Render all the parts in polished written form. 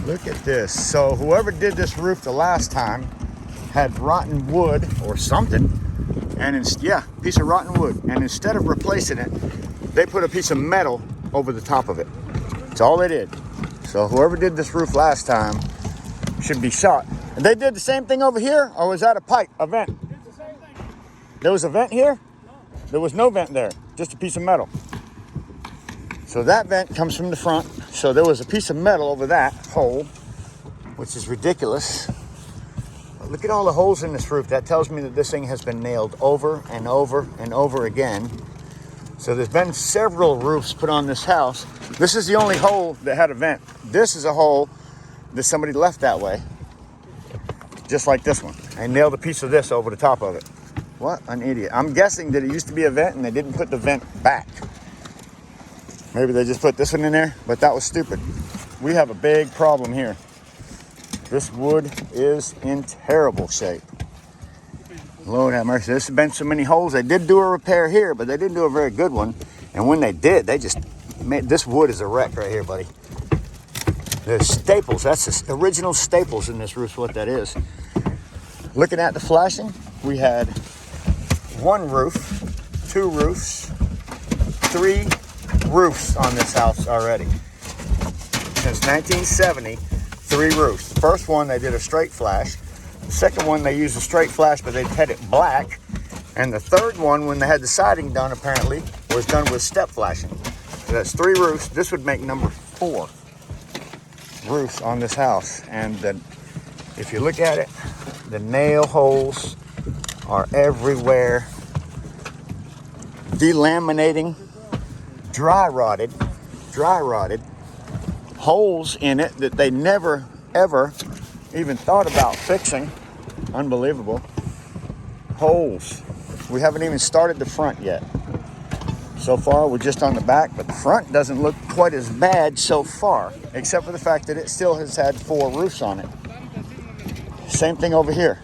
Look at this. So whoever did this roof the last time had rotten wood or something, and yeah, piece of rotten wood. And instead of replacing it, they put a piece of metal over the top of it. That's all they did. So whoever did this roof last time should be shot. And they did the same thing over here, or was that a pipe, a vent? There was a vent here? There was no vent there, just a piece of metal. So that vent comes from the front. So there was a piece of metal over that hole, which is ridiculous. But look at all the holes in this roof. That tells me that this thing has been nailed over and over and over again. So there's been several roofs put on this house. This is the only hole that had a vent. This is a hole that somebody left that way. Just like this one. I nailed a piece of this over the top of it. What an idiot. I'm guessing that it used to be a vent and they didn't put the vent back. Maybe they just put this one in there, but that was stupid. We have a big problem here. This wood is in terrible shape. Lord have mercy. There's been so many holes. They did do a repair here, but they didn't do a very good one. And when they did, they just made, this wood is a wreck right here, buddy. There's staples. That's the original staples in this roof, what that is. Looking at the flashing, we had one roof, two roofs, three roofs on this house already. Since 1970, three roofs. The first one, they did a straight flash. The second one, they used a straight flash, but they had it black. And the third one, when they had the siding done, apparently, was done with step flashing. So that's three roofs. This would make number 4 roofs on this house. And then, if you look at it, the nail holes are everywhere. Delaminating, dry rotted, holes in it that they never, ever even thought about fixing. Unbelievable. Holes. We haven't even started the front yet. So far, we're just on the back, but the front doesn't look quite as bad so far, except for the fact that it still has had 4 roofs on it. Same thing over here.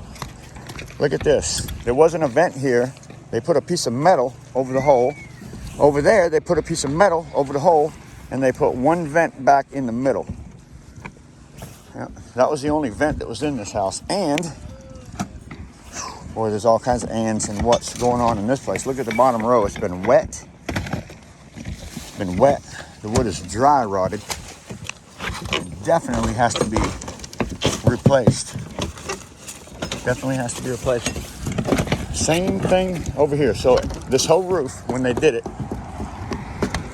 Look at this. There wasn't a vent here. They put a piece of metal over the hole. Over there, they put a piece of metal over the hole, and they put one vent back in the middle. Yeah, that was the only vent that was in this house. And, boy, there's all kinds of ands and what's going on in this place. Look at the bottom row. It's been wet. It's been wet. The wood is dry rotted. It definitely has to be replaced. Definitely has to be replaced. Same thing over here. So this whole roof, when they did it,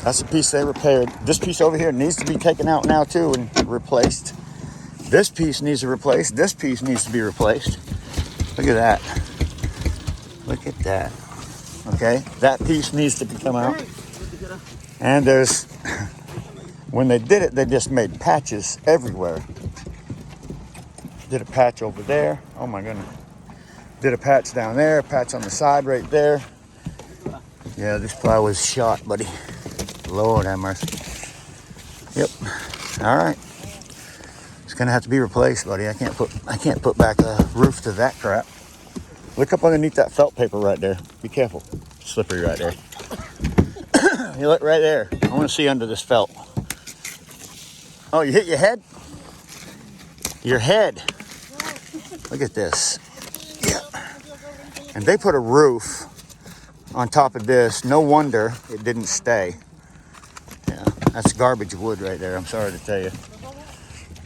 that's the piece they repaired. This piece over here needs to be taken out now too and replaced. This piece needs to be replaced. This piece needs to be replaced. Look at that. Look at that. Okay, that piece needs to come out. And there's, when they did it, they just made patches everywhere. Did a patch over there. Oh my goodness. Did a patch down there, a patch on the side right there. Yeah, this plywood's shot, buddy. Lord have mercy. Yep. All right. It's gonna have to be replaced, buddy. I can't put back a roof to that crap. Look up underneath that felt paper right there. Be careful. Slippery right there. You look right there. I want to see under this felt. Oh, you hit your head? Your head. Look at this. Yeah. And they put a roof on top of this. No wonder it didn't stay. Yeah, that's garbage wood right there. I'm sorry to tell you.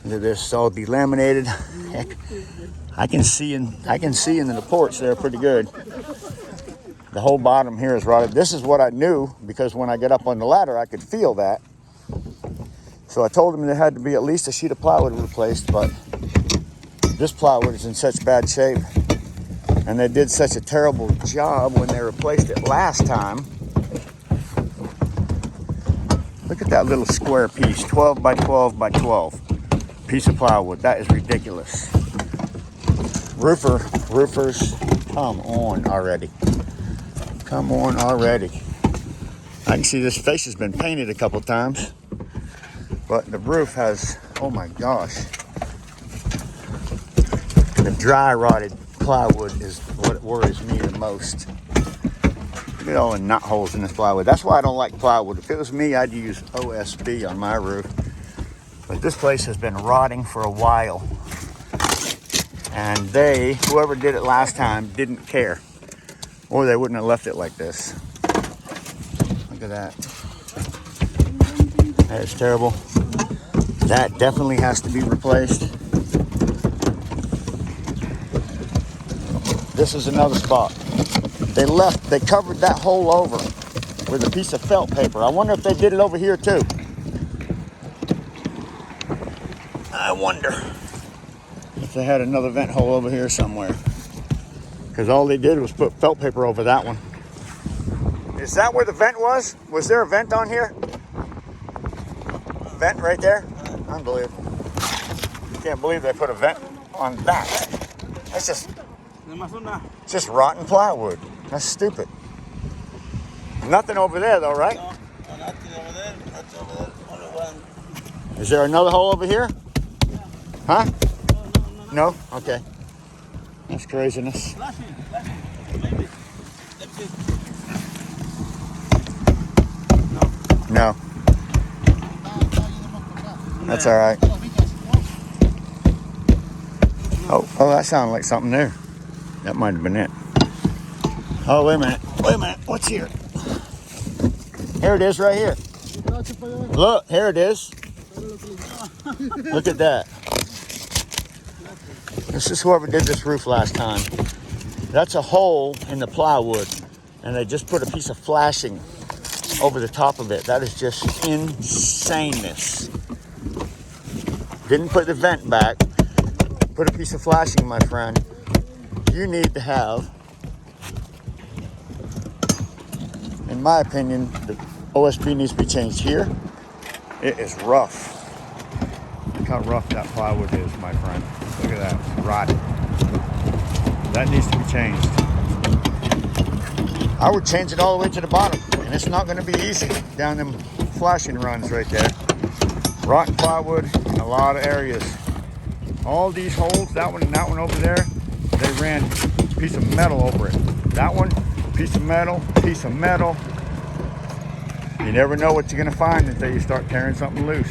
Look at this. It's all delaminated. Heck, I can see into the porch there pretty good. The whole bottom here is rotted. This is what I knew because when I get up on the ladder, I could feel that. So I told them there had to be at least a sheet of plywood replaced, but this plywood is in such bad shape. And they did such a terrible job when they replaced it last time. Look at that little square piece, 12 by 12 by 12. Piece of plywood. That is ridiculous. Roofers, come on already. Come on already. I can see this face has been painted a couple times. But the roof has, oh my gosh. The dry rotted plywood is what worries me the most. Look at all the knot holes in this plywood. That's why I don't like plywood. If it was me, I'd use OSB on my roof. But this place has been rotting for a while. And whoever did it last time, didn't care. Or they wouldn't have left it like this. Look at that. That is terrible. That definitely has to be replaced. This is another spot. They covered that hole over with a piece of felt paper. I wonder if they did it over here too. I wonder if they had another vent hole over here somewhere. Because all they did was put felt paper over that one. Is that where the vent was? Was there a vent on here? Vent right there? Unbelievable. Can't believe they put a vent on that. That's just rotten plywood. That's stupid. Nothing over there though, right? No, nothing over there. Nothing over there. Only one. Is there another hole over here? Huh? No? Okay. That's craziness. Maybe. Let's see. No. That's all right. Oh, that sounded like something there. That might have been it. Oh, wait a minute. What's here? Here it is right here. Look, here it is. Look at that. This is whoever did this roof last time. That's a hole in the plywood, and they just put a piece of flashing over the top of it. That is just insaneness. Didn't put the vent back. Put a piece of flashing, my friend. You need to have, in my opinion, the OSB needs to be changed here. It is rough. Look how rough that plywood is, my friend. Look at that, it's rotted. That needs to be changed. I would change it all the way to the bottom, and it's not gonna be easy down them flashing runs right there. Rotten plywood in a lot of areas. All these holes, that one and that one over there, they ran a piece of metal over it. That one, piece of metal, piece of metal. You never know what you're gonna find until you start tearing something loose.